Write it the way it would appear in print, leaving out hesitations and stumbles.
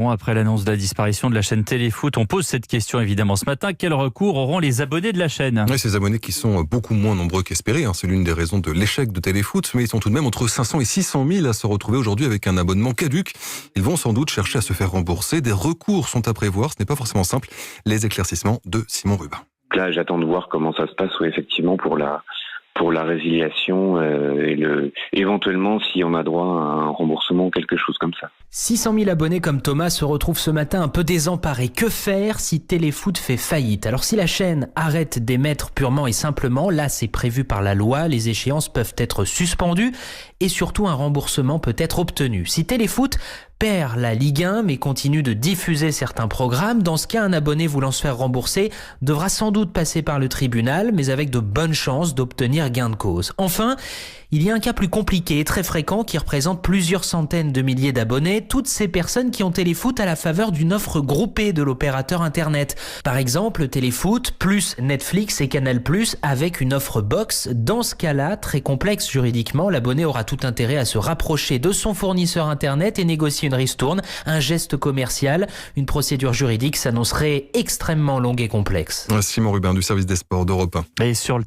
Bon, après l'annonce de la disparition de la chaîne Téléfoot, on pose cette question évidemment ce matin. Quel recours auront les abonnés de la chaîne ? Oui, ces abonnés qui sont beaucoup moins nombreux qu'espérés, c'est l'une des raisons de l'échec de Téléfoot, mais ils sont tout de même entre 500 et 600 000 à se retrouver aujourd'hui avec un abonnement caduc. Ils vont sans doute chercher à se faire rembourser. Des recours sont à prévoir, ce n'est pas forcément simple. Les éclaircissements de Simon Rubin. Là, j'attends de voir comment ça se passe, effectivement, pour la résiliation éventuellement si on a droit à un remboursement ou quelque chose comme ça. 600 000 abonnés comme Thomas se retrouvent ce matin un peu désemparés. Que faire si Téléfoot fait faillite ? Alors si la chaîne arrête d'émettre purement et simplement, là c'est prévu par la loi, les échéances peuvent être suspendues et surtout un remboursement peut être obtenu. Si Téléfoot perd la Ligue 1 mais continue de diffuser certains programmes, dans ce cas un abonné voulant se faire rembourser devra sans doute passer par le tribunal mais avec de bonnes chances d'obtenir gain de cause. Enfin, il y a un cas plus compliqué et très fréquent qui représente plusieurs centaines de milliers d'abonnés, toutes ces personnes qui ont Téléfoot à la faveur d'une offre groupée de l'opérateur internet. Par exemple, Téléfoot plus Netflix et Canal+ avec une offre box. Dans ce cas-là, très complexe juridiquement, l'abonné aura tout intérêt à se rapprocher de son fournisseur internet et négocier une ristourne, un geste commercial. Une procédure juridique s'annoncerait extrêmement longue et complexe. Simon Rubin du service des sports d'Europe 1. Et sur le